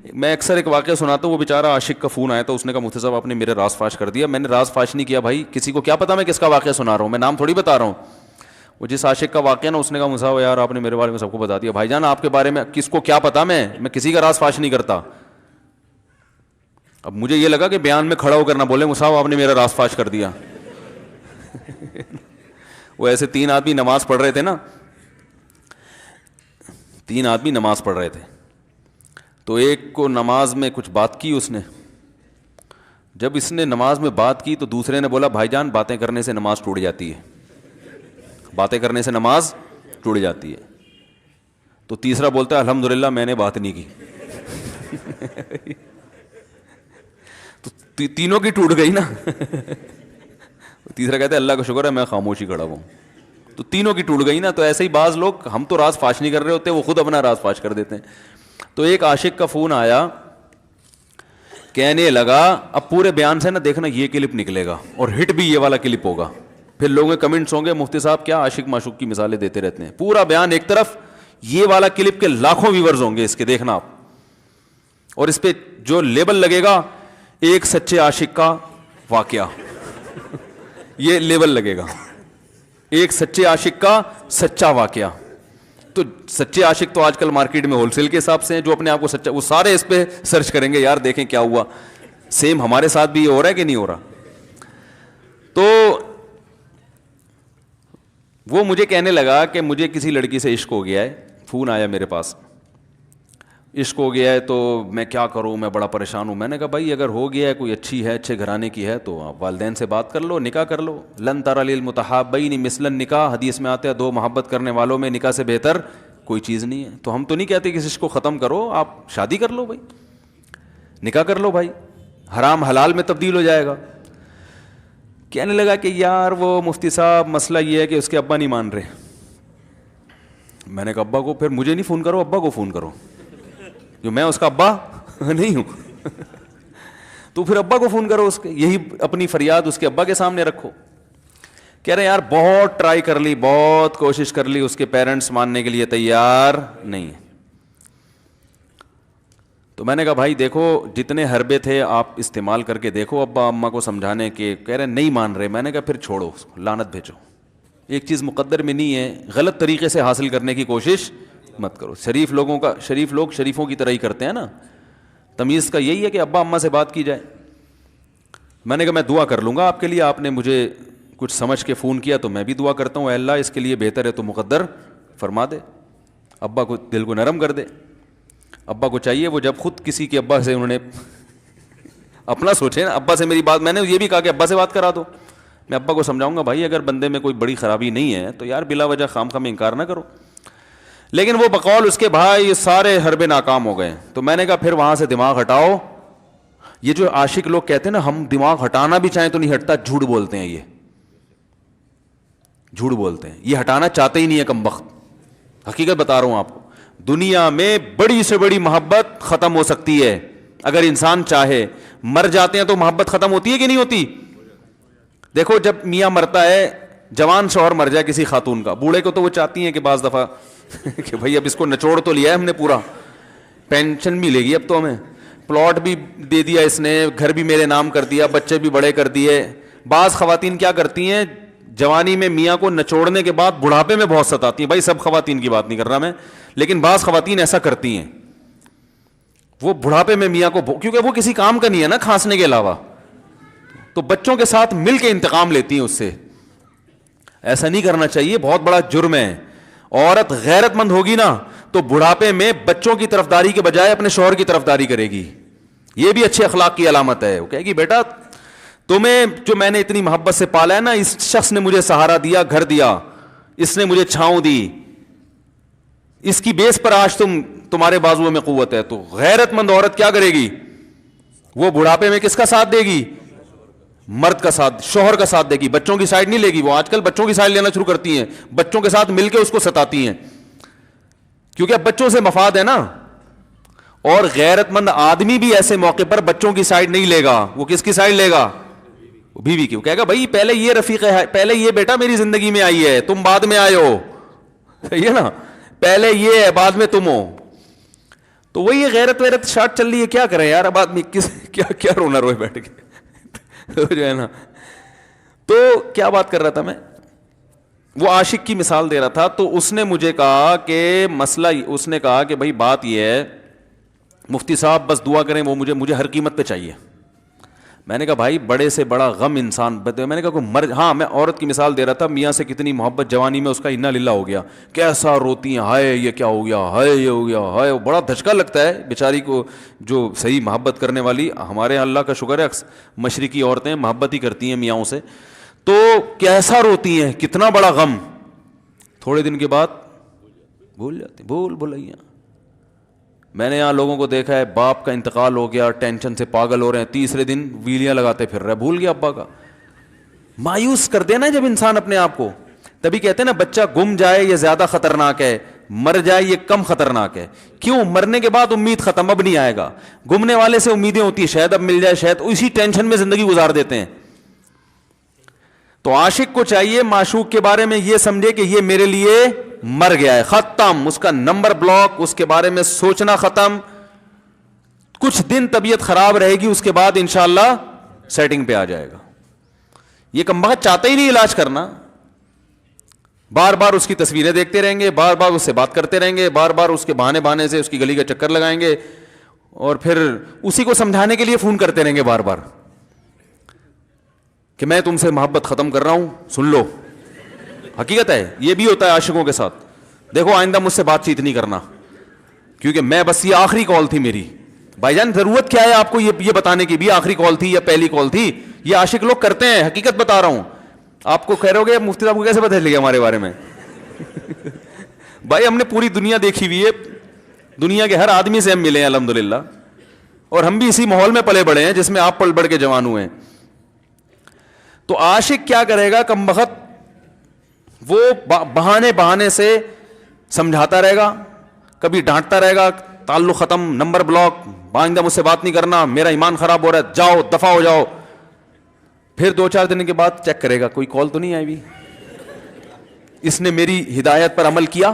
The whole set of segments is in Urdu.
میں اکثر ایک واقعہ سناتا ہوں, وہ بیچارہ عاشق کا فون آیا تو اس نے کہا مفتی صاحب آپ نے میرے راز فاش کر دیا. میں نے راز فاش نہیں کیا بھائی, کسی کو کیا پتا میں کس کا واقعہ سنا رہا ہوں, میں نام تھوڑی بتا رہا ہوں. وہ جس عاشق کا واقعہ نا, اس نے کہا مفتی صاحب یار آپ نے میرے بارے میں سب کو بتا دیا. بھائی جان آپ کے بارے میں کس کو کیا پتا, میں کسی کا راز فاش نہیں کرتا. اب مجھے یہ لگا کہ بیان میں کھڑا ہو کر نہ بولے مفتی صاحب آپ نے میرا راز فاش کر دیا. وہ ایسے 3 آدمی نماز پڑھ رہے تھے نا, 3 آدمی نماز پڑھ رہے تھے, تو ایک کو نماز میں کچھ بات کی اس نے. جب اس نے نماز میں بات کی تو دوسرے نے بولا بھائی جان باتیں کرنے سے نماز ٹوٹ جاتی ہے, باتیں کرنے سے نماز ٹوٹ جاتی ہے. تو تیسرا بولتا ہے الحمدللہ میں نے بات نہیں کی. تو تینوں کی ٹوٹ گئی نا. تیسرا کہتا ہے اللہ کا شکر ہے میں خاموشی کھڑا ہوں. تو تینوں کی ٹوٹ گئی نا. تو ایسے ہی بعض لوگ, ہم تو راز فاش نہیں کر رہے ہوتے, وہ خود اپنا راز فاش کر دیتے ہیں. تو ایک عاشق کا فون آیا, کہنے لگا اب پورے بیان سے نا دیکھنا یہ کلپ نکلے گا اور ہٹ بھی یہ والا کلپ ہوگا. پھر لوگوں کے کمنٹس ہوں گے مفتی صاحب کیا عاشق معشوق کی مثالیں دیتے رہتے ہیں. پورا بیان ایک طرف, یہ والا کلپ کے لاکھوں ویورز ہوں گے اس کے, دیکھنا آپ. اور اس پہ جو لیبل لگے گا ایک سچے عاشق کا واقعہ, یہ لیبل لگے گا, ایک سچے عاشق کا سچا واقعہ. تو سچے عاشق تو آج کل مارکیٹ میں ہول سیل کے حساب سے ہیں, جو اپنے آپ کو سچا, وہ سارے اس پہ سرچ کریں گے یار دیکھیں کیا ہوا, سیم ہمارے ساتھ بھی یہ ہو رہا ہے کہ نہیں ہو رہا. تو وہ مجھے کہنے لگا کہ مجھے کسی لڑکی سے عشق ہو گیا ہے, فون آیا میرے پاس, عشق ہو گیا ہے تو میں کیا کروں, میں بڑا پریشان ہوں. میں نے کہا بھائی اگر ہو گیا ہے, کوئی اچھی ہے, اچھے گھرانے کی ہے, تو آپ والدین سے بات کر لو, نکاح کر لو. لن تری للمتحابین مثل النکاح, حدیث میں آتا ہے 2 محبت کرنے والوں میں نکاح سے بہتر کوئی چیز نہیں ہے. تو ہم تو نہیں کہتے کہ اس کو ختم کرو, آپ شادی کر لو بھائی, نکاح کر لو بھائی, حرام حلال میں تبدیل ہو جائے گا. کہنے لگا کہ یار وہ مفتی صاحب مسئلہ یہ ہے کہ اس کے ابا نہیں مان رہے. میں نے کہا ابا کو, پھر مجھے نہیں فون کرو, ابا کو فون کرو, جو میں اس کا ابا نہیں ہوں. تو پھر ابا کو فون کرو, اس کے یہی اپنی فریاد اس کے ابا کے سامنے رکھو. کہہ رہے یار بہت ٹرائی کر لی, بہت کوشش کر لی, اس کے پیرنٹس ماننے کے لیے تیار نہیں. تو میں نے کہا بھائی دیکھو جتنے حربے تھے آپ استعمال کر کے دیکھو ابا اماں کو سمجھانے کے, کہہ رہے نہیں مان رہے. میں نے کہا پھر چھوڑو اس کو, لعنت بھیجو. ایک چیز مقدر میں نہیں ہے, غلط طریقے سے حاصل کرنے کی کوشش مت کرو. شریف لوگ شریفوں کی طرح ہی کرتے ہیں نا. تمیز کا یہی ہے کہ ابا اماں سے بات کی جائے. میں نے کہا میں دعا کر لوں گا آپ کے لیے, آپ نے مجھے کچھ سمجھ کے فون کیا تو میں بھی دعا کرتا ہوں, اے اللہ اس کے لیے بہتر ہے تو مقدر فرما دے, ابا کو دل کو نرم کر دے. ابا کو چاہیے وہ جب خود کسی کے ابا سے انہوں نے اپنا سوچے نا, ابا سے میری بات, میں نے یہ بھی کہا کہ ابا سے بات کرا دو. میں ابا کو سمجھاؤں گا بھائی اگر بندے میں کوئی بڑی خرابی نہیں ہے تو یار بلا وجہ خام خام انکار نہ کرو. لیکن وہ بقول اس کے بھائی یہ سارے حربے ناکام ہو گئے. تو میں نے کہا پھر وہاں سے دماغ ہٹاؤ. یہ جو عاشق لوگ کہتے ہیں نا ہم دماغ ہٹانا بھی چاہیں تو نہیں ہٹتا, جھوٹ بولتے ہیں, یہ جھوٹ بولتے ہیں, یہ ہٹانا چاہتے ہی نہیں ہے کمبخت. حقیقت بتا رہا ہوں آپ کو, دنیا میں بڑی سے بڑی محبت ختم ہو سکتی ہے اگر انسان چاہے. مر جاتے ہیں تو محبت ختم ہوتی ہے کہ نہیں ہوتی؟ دیکھو جب میاں مرتا ہے, جوان شوہر مر جائے کسی خاتون کا, بوڑھے کو تو وہ چاہتی ہیں کہ بعض دفعہ کہ بھائی اب اس کو نچوڑ تو لیا ہے ہم نے, پورا پینشن بھی لے گی, اب تو ہمیں پلاٹ بھی دے دیا اس نے, گھر بھی میرے نام کر دیا, بچے بھی بڑے کر دیے. بعض خواتین کیا کرتی ہیں, جوانی میں میاں کو نچوڑنے کے بعد بڑھاپے میں بہت ستاتی ہیں. بھائی سب خواتین کی بات نہیں کر رہا میں, لیکن بعض خواتین ایسا کرتی ہیں, وہ بڑھاپے میں میاں کو, کیونکہ وہ کسی کام کا نہیں ہے نا کھانسنے کے علاوہ, تو بچوں کے ساتھ مل کے انتقام لیتی ہیں اس سے. ایسا نہیں کرنا چاہیے, بہت بڑا جرم ہے. عورت غیرت مند ہوگی نا تو بڑھاپے میں بچوں کی طرفداری کے بجائے اپنے شوہر کی طرفداری کرے گی. یہ بھی اچھے اخلاق کی علامت ہے. وہ کہے گی بیٹا تمہیں جو میں نے اتنی محبت سے پالا ہے نا, اس شخص نے مجھے سہارا دیا, گھر دیا, اس نے مجھے چھاؤں دی, اس کی بیس پر آج تمہارے بازوؤں میں قوت ہے. تو غیرت مند عورت کیا کرے گی, وہ بڑھاپے میں کس کا ساتھ دے گی, مرد کا ساتھ, شوہر کا ساتھ دے گی, بچوں کی سائڈ نہیں لے گی. وہ آج کل بچوں کی سائڈ لینا شروع کرتی ہیں, بچوں کے ساتھ مل کے اس کو ستاتی ہیں, کیونکہ اب بچوں سے مفاد ہے نا. اور غیرت مند آدمی بھی ایسے موقع پر بچوں کی سائڈ نہیں لے گا. وہ کس کی سائڈ لے گا, بیوی کی. وہ کہے گا بھائی پہلے یہ رفیق ہے, پہلے یہ بیٹا میری زندگی میں آئی ہے, تم بعد میں آئے ہو, صحیح ہے نا, پہلے یہ ہے بعد میں تم ہو. تو وہی غیرت ویرت شارٹ چل رہی ہے, کیا کریں یار, اب آدمی کس کیا رونا روئے بیٹھ کے تو جو ہے نا. تو کیا بات کر رہا تھا میں, وہ عاشق کی مثال دے رہا تھا. تو اس نے مجھے کہا کہ مسئلہ, اس نے کہا کہ بھائی بات یہ ہے مفتی صاحب بس دعا کریں, وہ مجھے ہر قیمت پہ چاہیے. میں نے کہا بھائی بڑے سے بڑا غم انسان, میں نے کہا کوئی ہاں میں عورت کی مثال دے رہا تھا, میاں سے کتنی محبت جوانی میں اس کا انا للہ ہو گیا, کیسا روتی ہیں, ہائے یہ کیا ہو گیا, ہائے یہ ہو گیا, ہائے, بڑا دھچکا لگتا ہے بیچاری کو. جو صحیح محبت کرنے والی, ہمارے یہاں اللہ کا شکر ہے مشرقی عورتیں محبت ہی کرتی ہیں میاں سے, تو کیسا روتی ہیں, کتنا بڑا غم. تھوڑے دن کے بعد بھول جاتی, بھولائیاں. میں نے یہاں لوگوں کو دیکھا ہے, باپ کا انتقال ہو گیا, ٹینشن سے پاگل ہو رہے ہیں, تیسرے دن ویلیاں لگاتے پھر رہے, بھول گیا ابا کا. مایوس کر دینا جب انسان اپنے آپ کو. تبھی کہتے ہیں نا بچہ گم جائے یہ زیادہ خطرناک ہے, مر جائے یہ کم خطرناک ہے. کیوں؟ مرنے کے بعد امید ختم, اب نہیں آئے گا. گمنے والے سے امیدیں ہوتی ہیں شاید اب مل جائے, شاید, اسی ٹینشن میں زندگی گزار دیتے ہیں. تو عاشق کو چاہیے معشوق کے بارے میں یہ سمجھے کہ یہ میرے لیے مر گیا ہے, ختم, اس کا نمبر بلاک, اس کے بارے میں سوچنا ختم. کچھ دن طبیعت خراب رہے گی, اس کے بعد انشاءاللہ سیٹنگ پہ آ جائے گا. یہ کمبخت چاہتا ہی نہیں علاج کرنا, بار بار اس کی تصویریں دیکھتے رہیں گے, بار بار اس سے بات کرتے رہیں گے, بار بار اس کے بہانے سے اس کی گلی کا چکر لگائیں گے, اور پھر اسی کو سمجھانے کے لیے فون کرتے رہیں گے بار بار کہ میں تم سے محبت ختم کر رہا ہوں, سن لو. حقیقت ہے, یہ بھی ہوتا ہے عاشقوں کے ساتھ. دیکھو آئندہ مجھ سے بات چیت نہیں کرنا, کیونکہ میں بس یہ آخری کال تھی میری. بھائی جان ضرورت کیا ہے آپ کو یہ بتانے کی بھی آخری کال تھی یا پہلی کال تھی؟ یہ عاشق لوگ کرتے ہیں, حقیقت بتا رہا ہوں. آپ کو کہہ رہے ہو گے مفتی صاحب کو کیسے پتہ چل گیا ہمارے بارے میں؟ بھائی ہم نے پوری دنیا دیکھی ہوئی ہے, دنیا کے ہر آدمی سے ہم ملے ہیں الحمدللہ, اور ہم بھی اسی ماحول میں پلے بڑے ہیں جس میں آپ پل بڑھ کے جوان ہوئے ہیں. تو عاشق کیا کرے گا کمبخت, وہ بہانے سے سمجھاتا رہے گا, کبھی ڈانٹتا رہے گا, تعلق ختم, نمبر بلاک, آئندہ مجھ سے بات نہیں کرنا, میرا ایمان خراب ہو رہا ہے, جاؤ دفع ہو جاؤ. پھر 2-4 دن کے بعد چیک کرے گا کوئی کال تو نہیں آئی بھی, اس نے میری ہدایت پر عمل کیا,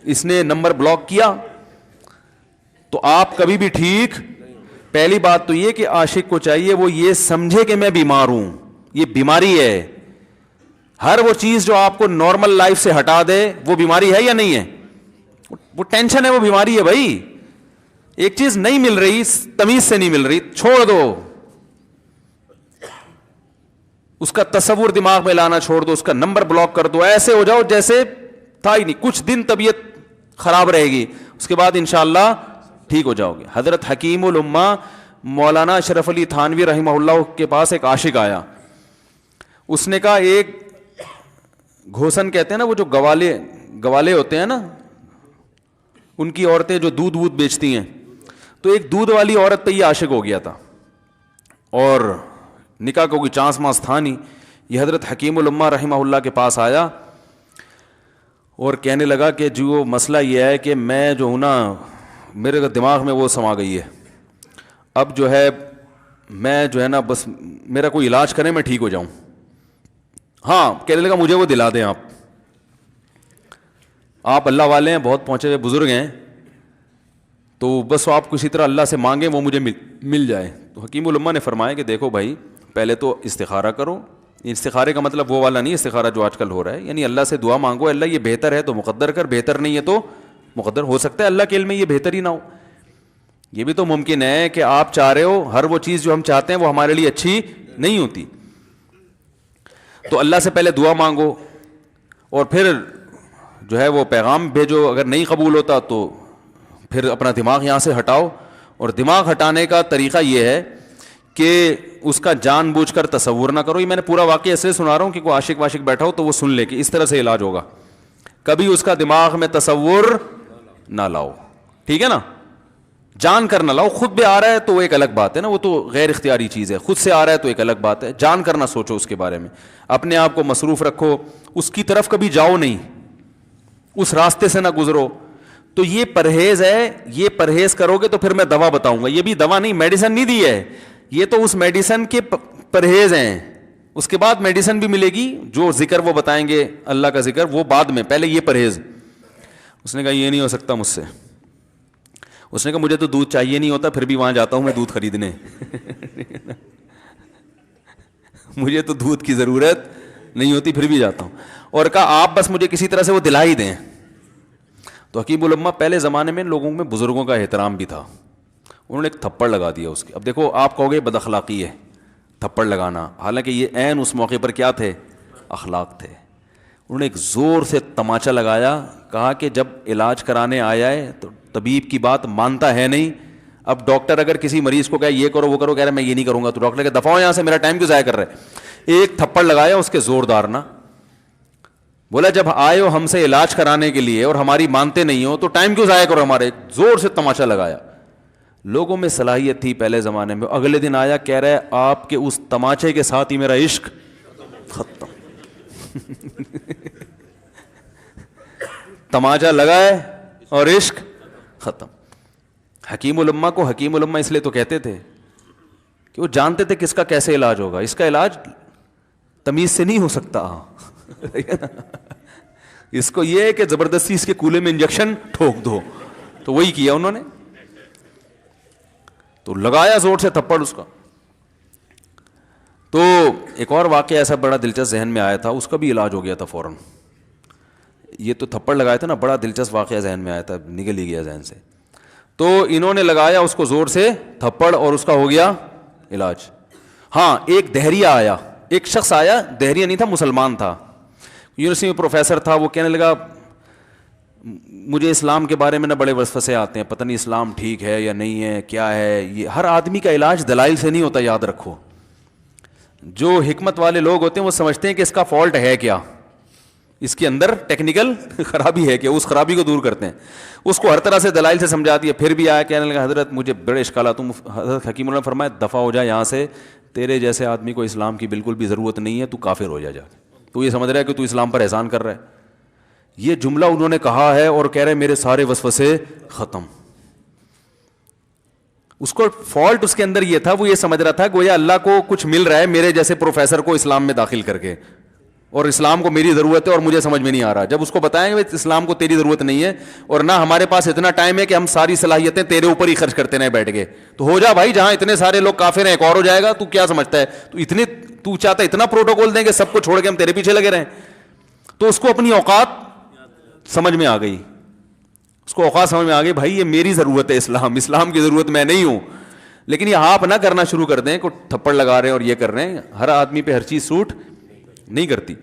اس نے نمبر بلاک کیا. تو آپ کبھی بھی ٹھیک. پہلی بات تو یہ کہ عاشق کو چاہیے وہ یہ سمجھے کہ میں بیمار ہوں, یہ بیماری ہے. ہر وہ چیز جو آپ کو نارمل لائف سے ہٹا دے وہ بیماری ہے یا نہیں ہے؟ وہ ٹینشن ہے, وہ بیماری ہے بھائی. ایک چیز نہیں مل رہی, تمیز سے نہیں مل رہی, چھوڑ دو, اس کا تصور دماغ میں لانا چھوڑ دو, اس کا نمبر بلاک کر دو, ایسے ہو جاؤ جیسے تھا ہی نہیں. کچھ دن طبیعت خراب رہے گی, اس کے بعد انشاءاللہ ٹھیک ہو جاؤ گے. حضرت حکیم الامہ مولانا اشرف علی تھانوی رحمہ اللہ کے پاس ایک عاشق آیا. اس نے کہا ایک گھوسن کہتے ہیں نا, وہ جو گوالے ہوتے ہیں نا, ان کی عورتیں جو دودھ وودھ بیچتی ہیں, تو ایک دودھ والی عورت پہ یہ عاشق ہو گیا تھا, اور نکاح کو کوئی چانس مانس تھا نہیں. یہ حضرت حکیم الامہ رحمہ اللہ کے پاس آیا اور کہنے لگا کہ جو مسئلہ یہ ہے کہ میں جو ہوں نا, میرے دماغ میں وہ سما گئی ہے, اب جو ہے میں جو ہے نا بس میرا کوئی علاج کریں میں ٹھیک ہو جاؤں. ہاں, کہنے لگا مجھے وہ دلا دیں آپ اللہ والے ہیں, بہت پہنچے ہوئے بزرگ ہیں, تو بس آپ کسی طرح اللہ سے مانگیں وہ مجھے مل جائے. تو حکیم الامہ نے فرمایا کہ دیکھو بھائی, پہلے تو استخارہ کرو. استخارے کا مطلب وہ والا نہیں استخارہ جو آج کل ہو رہا ہے, یعنی اللہ سے دعا مانگو, اللہ یہ بہتر ہے تو مقدر کر, بہتر نہیں ہے تو مقدر. ہو سکتا ہے اللہ کے علم میں یہ بہتر ہی نہ ہو, یہ بھی تو ممکن ہے کہ آپ چاہ رہے ہو ہر وہ چیز جو ہم چاہتے ہیں وہ ہمارے لیے اچھی نہیں ہوتی. تو اللہ سے پہلے دعا مانگو, اور پھر جو ہے وہ پیغام بھیجو. اگر نہیں قبول ہوتا تو پھر اپنا دماغ یہاں سے ہٹاؤ. اور دماغ ہٹانے کا طریقہ یہ ہے کہ اس کا جان بوجھ کر تصور نہ کرو. یہ میں نے پورا واقعہ ایسے سنا رہا ہوں کہ کوئی عاشق واشق بیٹھا ہو تو وہ سن لے کہ اس طرح سے علاج ہوگا. کبھی اس کا دماغ میں تصور نہ لاؤ, ٹھیک ہے نا, جان کر نہ لاؤ. خود بھی آ رہا ہے تو وہ ایک الگ بات ہے نا, وہ تو غیر اختیاری چیز ہے. خود سے آ رہا ہے تو ایک الگ بات ہے, جان کر نہ سوچو اس کے بارے میں, اپنے آپ کو مصروف رکھو, اس کی طرف کبھی جاؤ نہیں, اس راستے سے نہ گزرو. تو یہ پرہیز ہے, یہ پرہیز کرو گے تو پھر میں دوا بتاؤں گا. یہ بھی دوا نہیں, میڈیسن نہیں دی ہے, یہ تو اس میڈیسن کے پرہیز ہیں. اس کے بعد میڈیسن بھی ملے گی, جو ذکر وہ بتائیں گے اللہ کا ذکر وہ بعد میں, پہلے یہ پرہیز. اس نے کہا یہ نہیں ہو سکتا مجھ سے. اس نے کہا مجھے تو دودھ چاہیے نہیں ہوتا, پھر بھی وہاں جاتا ہوں میں دودھ خریدنے. مجھے تو دودھ کی ضرورت نہیں ہوتی پھر بھی جاتا ہوں. اور کہا آپ بس مجھے کسی طرح سے وہ دلا ہی دیں. تو حکیم الامہ پہلے زمانے میں لوگوں میں بزرگوں کا احترام بھی تھا, انہوں نے ایک تھپڑ لگا دیا اس کے. اب دیکھو آپ کہو گے بد اخلاقی ہے تھپڑ لگانا, حالانکہ یہ عین اس موقع پر کیا تھے, اخلاق تھے. انہوں نے ایک زور سے تماچا لگایا, کہا کہ جب علاج کرانے آیا ہے تو طبیب کی بات مانتا ہے نہیں. اب ڈاکٹر اگر کسی مریض کو کہے یہ کرو وہ کرو, کہہ رہا ہے میں یہ نہیں کروں گا, تو ڈاکٹر کہ دفعہ ہو یہاں سے, میرا ٹائم کیوں ضائع کر رہے. ایک تھپڑ لگایا اس کے زوردار نا, بولا جب آئے ہو ہم سے علاج کرانے کے لیے اور ہماری مانتے نہیں ہو تو ٹائم کیوں ضائع کرو ہمارے. زور سے تماچا لگایا. لوگوں میں صلاحیت تھی پہلے زمانے میں. اگلے دن آیا کہہ رہا ہے آپ کے اس تماچے کے ساتھ ہی میرا عشق ختم. تماچا لگا ہے اور عشق ختم. حکیم الامہ کو حکیم الامہ اس لیے تو کہتے تھے کہ وہ جانتے تھے کس کا کیسے علاج ہوگا. اس کا علاج تمیز سے نہیں ہو سکتا. اس کو یہ ہے کہ زبردستی اس کے کولے میں انجیکشن ٹھوک دو, تو وہی کیا انہوں نے. تو لگایا زور سے تھپڑ اس کا. تو ایک اور واقعہ ایسا بڑا دلچسپ ذہن میں آیا تھا, اس کا بھی علاج ہو گیا تھا فوراً. یہ تو تھپڑ لگایا تھا نا, بڑا دلچسپ واقعہ ذہن میں آیا تھا, نکل ہی گیا ذہن سے. تو انہوں نے لگایا اس کو زور سے تھپڑ اور اس کا ہو گیا علاج. ہاں ایک دہریہ آیا, ایک شخص آیا, دہریہ نہیں تھا مسلمان تھا, یونیورسٹی میں پروفیسر تھا. وہ کہنے لگا مجھے اسلام کے بارے میں نہ بڑے وسوسے آتے ہیں, پتہ نہیں اسلام ٹھیک ہے یا نہیں ہے, کیا ہے یہ. ہر آدمی کا علاج دلائل سے نہیں ہوتا, یاد رکھو. جو حکمت والے لوگ ہوتے ہیں وہ سمجھتے ہیں کہ اس کا فالٹ ہے کیا, اس کے اندر ٹیکنیکل خرابی ہے کہ اس خرابی کو دور کرتے ہیں. اس کو ہر طرح سے دلائل سے سمجھا دیا. پھر بھی آیا کہنے لگا حضرت مجھے بڑے اشکالات. حضرت حکیم اللہ نے فرمایا دفع ہو جائے یہاں سے, تیرے جیسے آدمی کو اسلام کی بالکل بھی ضرورت نہیں ہے, تو کافر ہو جا. تو یہ سمجھ رہا ہے کہ تو اسلام پر احسان کر رہا ہے. یہ جملہ انہوں نے کہا ہے اور کہہ رہے میرے سارے وسوسے ختم. اس کو فالٹ اس کے اندر یہ تھا, وہ یہ سمجھ رہا تھا کہ گویا اللہ کو کچھ مل رہا ہے میرے جیسے پروفیسر کو اسلام میں داخل کر کے, اور اسلام کو میری ضرورت ہے اور مجھے سمجھ میں نہیں آ رہا. جب اس کو بتائیں گے اسلام کو تیری ضرورت نہیں ہے اور نہ ہمارے پاس اتنا ٹائم ہے کہ ہم ساری صلاحیتیں تیرے اوپر ہی خرچ کرتے رہیں بیٹھ کے, تو ہو جا بھائی, جہاں اتنے سارے لوگ کافر ہیں ایک اور ہو جائے گا. تو کیا سمجھتا ہے, تو چاہتا ہے اتنا پروٹوکول دیں کہ سب کو چھوڑ کے ہم تیرے پیچھے لگے رہیں. تو اس کو اپنی اوقات سمجھ میں آ گئی, اس کو اوقات سمجھ میں آ گئی, بھائی یہ میری ضرورت ہے اسلام کی ضرورت میں نہیں ہوں. لیکن یہ آپ نہ کرنا شروع کر دیں کہ تھپڑ لگا رہے ہیں اور یہ کر رہے ہیں. ہر آدمی پہ ہر چیز سوٹ نہیں کرتی.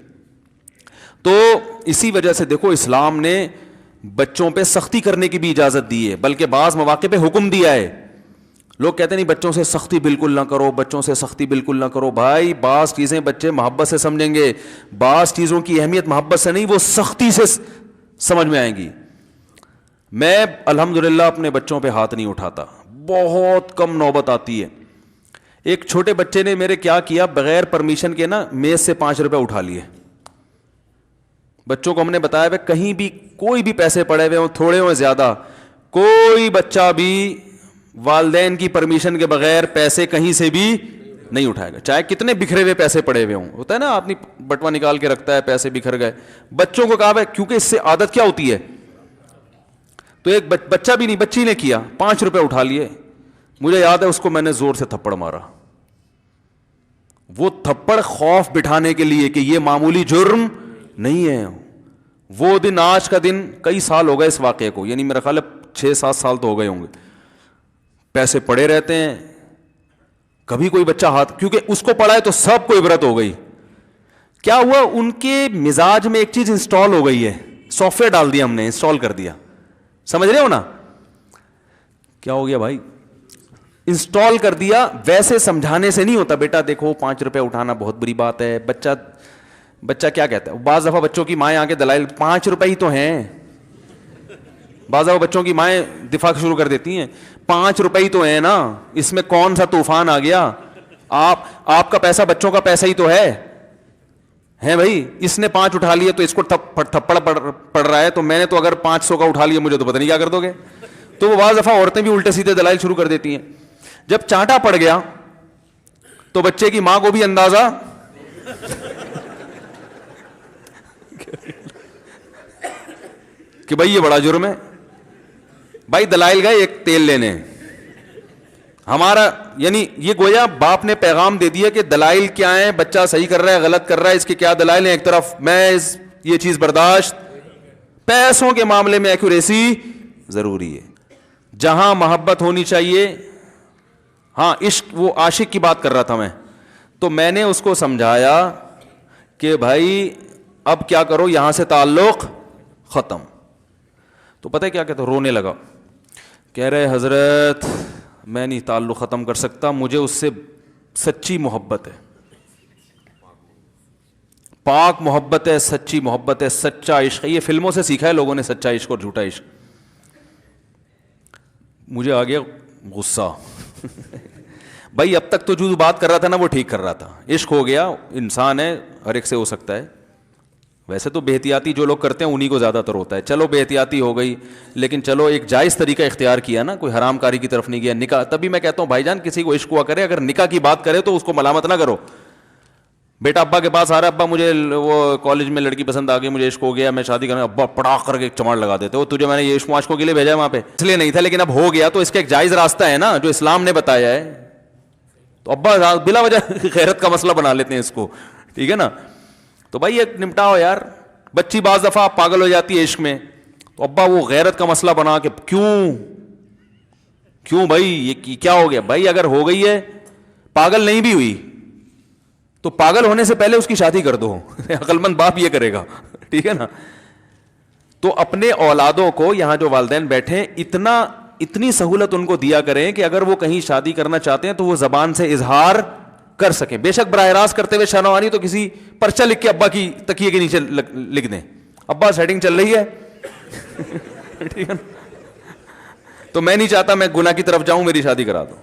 تو اسی وجہ سے دیکھو اسلام نے بچوں پہ سختی کرنے کی بھی اجازت دی ہے, بلکہ بعض مواقع پہ حکم دیا ہے. لوگ کہتے نہیں بچوں سے سختی بالکل نہ کرو, بچوں سے سختی بالکل نہ کرو. بھائی بعض چیزیں بچے محبت سے سمجھیں گے, بعض چیزوں کی اہمیت محبت سے نہیں, وہ سختی سے سمجھ میں آئیں گی. میں الحمدللہ اپنے بچوں پہ ہاتھ نہیں اٹھاتا, بہت کم نوبت آتی ہے. ایک چھوٹے بچے نے میرے کیا کیا, بغیر پرمیشن کے نا میز سے 5 روپے اٹھا لیے. بچوں کو ہم نے بتایا کہ کہیں بھی کوئی بھی پیسے پڑے ہوئے ہوں, تھوڑے ہوں زیادہ, کوئی بچہ بھی والدین کی پرمیشن کے بغیر پیسے کہیں سے بھی نہیں اٹھائے گا, چاہے کتنے بکھرے ہوئے پیسے پڑے ہوئے ہوں. ہوتا ہے نا آدمی بٹوا نکال کے رکھتا ہے, پیسے بکھر گئے. بچوں کو کہا ہے کیونکہ اس سے عادت کیا ہوتی ہے. تو ایک بچہ بھی نہیں, بچی نے کیا, 5 روپے اٹھا لیے. مجھے یاد ہے اس کو میں نے زور سے تھپڑ مارا. وہ تھپڑ خوف بٹھانے کے لیے کہ یہ معمولی جرم نہیں ہے. وہ دن, آج کا دن کئی سال ہو گئے اس واقعے کو, یعنی میرا خیال ہے 6-7 سال تو ہو گئے ہوں گے. پیسے پڑے رہتے ہیں, کبھی کوئی بچہ ہاتھ, کیونکہ اس کو پڑا ہے تو سب کو عبرت ہو گئی. کیا ہوا, ان کے مزاج میں ایک چیز انسٹال ہو گئی ہے, سافٹ ویئر ڈال دیا ہم نے, انسٹال کر دیا. سمجھ رہے ہو نا کیا ہو گیا بھائی, انسٹال کر دیا. ویسے سمجھانے سے نہیں ہوتا, بیٹا دیکھو 5 روپے اٹھانا بہت بری بات ہے. بچہ کیا کہتا ہے, بعض دفعہ بچوں کی مائیں آ کے دلائل 5 روپے ہی تو ہیں, بعض دفعہ بچوں کی مائیں دفاع شروع کر دیتی ہیں, 5 روپے ہی تو ہیں نا, اس میں کون سا طوفان آ گیا. آپ کا پیسہ بچوں کا پیسہ ہی تو ہے بھائی. اس نے 5 اٹھا لیے تو اس کو تھپڑ پڑ رہا ہے, تو میں نے تو اگر 500 کا اٹھا لیا مجھے تو پتہ نہیں کیا کر دو گے. تو وہ بعض دفعہ عورتیں بھی الٹے سیدھے دلائل شروع کر دیتی ہیں. جب چانٹا پڑ گیا تو بچے کی ماں کو بھی اندازہ کہ بھائی یہ بڑا جرم ہے. بھائی دلائل گئے ایک تیل لینے, ہمارا یعنی یہ گویا باپ نے پیغام دے دیا کہ دلائل کیا ہیں, بچہ صحیح کر رہا ہے غلط کر رہا ہے, اس کے کیا دلائل ہیں, ایک طرف محض یہ چیز برداشت, پیسوں کے معاملے میں ایکوریسی ضروری ہے. جہاں محبت ہونی چاہیے, ہاں عشق, وہ عاشق کی بات کر رہا تھا میں, تو میں نے اس کو سمجھایا کہ بھائی اب کیا کرو, یہاں سے تعلق ختم. تو پتہ ہے کیا کہتا, رونے لگا, کہہ رہے حضرت میں نہیں تعلق ختم کر سکتا, مجھے اس سے سچی محبت ہے, پاک محبت ہے, سچی محبت ہے, سچا عشق ہے. یہ فلموں سے سیکھا ہے لوگوں نے, سچا عشق اور جھوٹا عشق. مجھے آ گیا غصہ. بھائی اب تک تو جو بات کر رہا تھا نا وہ ٹھیک کر رہا تھا, عشق ہو گیا, انسان ہے, ہر ایک سے ہو سکتا ہے. ویسے تو بے احتیاطی جو لوگ کرتے ہیں انہی کو زیادہ تر ہوتا ہے, چلو بے احتیاطی ہو گئی, لیکن چلو ایک جائز طریقہ اختیار کیا نا, کوئی حرام کاری کی طرف نہیں گیا. نکاح, تبھی میں کہتا ہوں بھائی جان کسی کو عشق ہوا کرے, اگر نکاح کی بات کرے تو اس کو ملامت نہ کرو. بیٹا ابا کے پاس آ رہا ہے, ابا مجھے وہ کالج میں لڑکی پسند آ گئی, مجھے عشق ہو گیا, میں شادی کرنا, ابا پڑاخ کر کے ایک چماڑ لگا دیتے ہو, تجھے میں نے یہ عشق معاشقوں کے لیے بھیجا ہے وہاں پہ, اس لیے نہیں تھا, لیکن اب ہو گیا تو اس کا ایک جائز راستہ ہے نا جو اسلام نے بتایا ہے. تو ابا بلا وجہ غیرت کا مسئلہ بنا لیتے ہیں اس کو, ٹھیک ہے نا. تو بھائی ایک نمٹاؤ یار. بچی بعض دفعہ پاگل ہو جاتی ہے عشق میں, تو ابا وہ غیرت کا مسئلہ بنا کے کیوں بھائی یہ کیا ہو گیا. بھائی اگر ہو گئی ہے, پاگل نہیں بھی ہوئی تو پاگل ہونے سے پہلے اس کی شادی کر دو. عقل مند باپ یہ کرے گا, ٹھیک ہے نا. تو اپنے اولادوں کو, یہاں جو والدین بیٹھے, اتنی سہولت ان کو دیا کریں کہ اگر وہ کہیں شادی کرنا چاہتے ہیں تو وہ زبان سے اظہار کر سکیں. بے شک براہ راست کرتے ہوئے شرم آ رہی تو کسی پرچہ لکھ کے ابا کی تکیے کے نیچے لکھ دیں, ابا سیٹنگ چل رہی ہے. ٹھیک ہے نا. تو میں نہیں چاہتا میں گناہ کی طرف جاؤں, میری شادی کرا دو.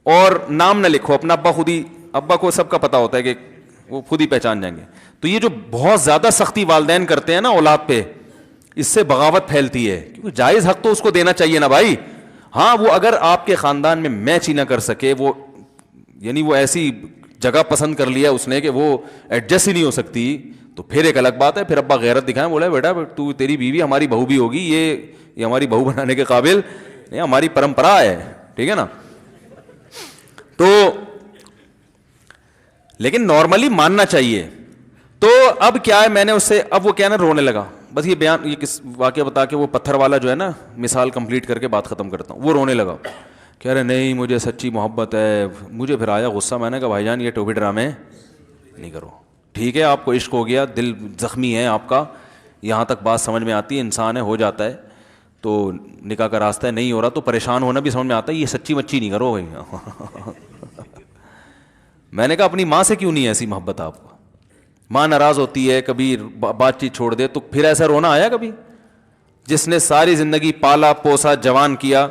اور نام نہ لکھو اپنا, ابا خود ہی, ابا کو سب کا پتا ہوتا ہے کہ وہ خود ہی پہچان جائیں گے. تو یہ جو بہت زیادہ سختی والدین کرتے ہیں نا اولاد پہ, اس سے بغاوت پھیلتی ہے, کیونکہ جائز حق تو اس کو دینا چاہیے نا بھائی. ہاں وہ اگر آپ کے خاندان میں میچ ہی نہ کر سکے, وہ یعنی وہ ایسی جگہ پسند کر لیا اس نے کہ وہ ایڈجسٹ ہی نہیں ہو سکتی, تو پھر ایک الگ بات ہے. پھر ابا غیرت دکھائیں, بولا بیٹا تو تیری بیوی ہماری بہو بھی ہوگی, یہ ہماری بہو بنانے کے قابل نہیں, ہماری پرمپرا ہے, ٹھیک ہے نا. تو لیکن نارملی ماننا چاہیے. تو اب کیا ہے, میں نے اس سے, اب وہ کیا نا رونے لگا. بس یہ بیان, یہ کس واقعہ بتا کے وہ پتھر والا جو ہے نا مثال کمپلیٹ کر کے بات ختم کرتا ہوں. وہ رونے لگا, کہہ رہے نہیں مجھے سچی محبت ہے. مجھے پھر آیا غصہ, میں نے کہا بھائی جان یہ ٹوپی ڈرامے نہیں کرو. ٹھیک ہے آپ کو عشق ہو گیا, دل زخمی ہے آپ کا, یہاں تک بات سمجھ میں آتی ہے, انسان ہے, ہو جاتا ہے, تو نکاح کا راستہ ہے, نہیں ہو رہا تو پریشان ہونا بھی سمجھ میں آتا ہے, یہ سچی مچی نہیں کرو بھائی. میں نے کہا اپنی ماں سے کیوں نہیں ایسی محبت آپ کو, ماں ناراض ہوتی ہے, کبھی بات چیت چھوڑ دے, تو پھر ایسا رونا آیا کبھی؟ جس نے ساری زندگی پالا پوسا جوان کیا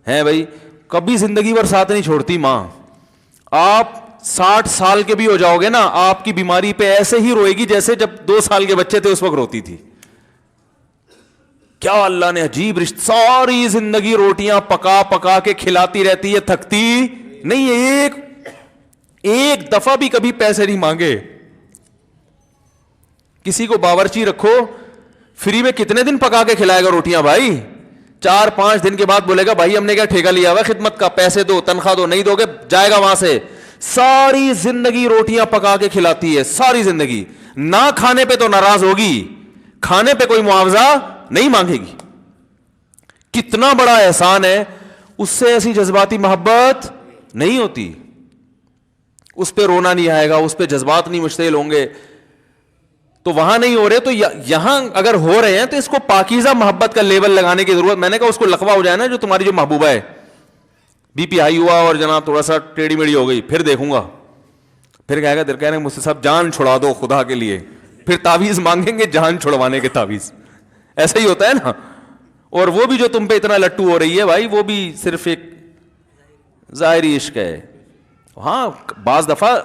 ہے بھائی, کبھی زندگی بھر ساتھ نہیں چھوڑتی ماں. آپ 60 سال کے بھی ہو جاؤ گے نا, آپ کی بیماری پہ ایسے ہی روئے گی جیسے جب 2 سال کے بچے تھے اس وقت روتی تھی. کیا اللہ نے عجیب رشتہ, ساری زندگی روٹیاں پکا پکا کے کھلاتی رہتی ہے, تھکتی نہیں ہے, ایک دفعہ بھی کبھی پیسے نہیں مانگے. کسی کو باورچی رکھو, فری میں کتنے دن پکا کے کھلائے گا روٹیاں بھائی؟ 4-5 دن کے بعد بولے گا بھائی ہم نے کیا ٹھیکہ لیا ہوا خدمت کا, پیسے دو, تنخواہ دو, نہیں دو گے جائے گا وہاں سے. ساری زندگی روٹیاں پکا کے کھلاتی ہے, ساری زندگی. نہ کھانے پہ تو ناراض ہوگی, کھانے پہ کوئی معاوضہ نہیں مانگے گی. کتنا بڑا احسان ہے, اس سے ایسی جذباتی محبت نہیں ہوتی. اس پہ رونا نہیں آئے گا, اس پہ جذبات نہیں مشتعل ہوں گے. تو وہاں نہیں ہو رہے, تو یہاں اگر ہو رہے ہیں تو اس کو پاکیزہ محبت کا لیبل لگانے کی ضرورت. میں نے کہا اس کو لقبہ ہو جائے نا جو تمہاری جو محبوبہ ہے, بی پی ہائی ہوا اور جناب تھوڑا سا ٹیڑھی میڑھی ہو گئی, پھر دیکھوں گا, پھر کہے گا کہہ رہے ہیں مجھ سے صاحب جان چھڑا دو خدا کے لیے, پھر تعویذ مانگیں گے جان چھڑوانے کے تعویذ. ایسا ہی ہوتا ہے نا. اور وہ بھی جو تم پہ اتنا لٹو ہو رہی ہے بھائی, وہ بھی صرف ایک ظاہری عشق ہے. ہاں بعض دفعہ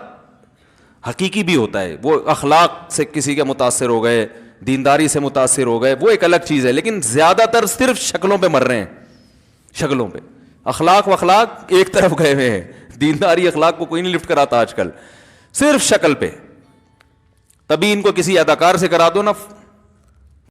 حقیقی بھی ہوتا ہے, وہ اخلاق سے کسی کے متاثر ہو گئے, دینداری سے متاثر ہو گئے, وہ ایک الگ چیز ہے. لیکن زیادہ تر صرف شکلوں پہ مر رہے ہیں, شکلوں پہ. اخلاق وخلاق ایک طرف گئے ہوئے ہیں, دینداری اخلاق کو کوئی نہیں لفٹ کراتا آج کل, صرف شکل پہ. تبھی ان کو کسی اداکار سے کرا دو نا,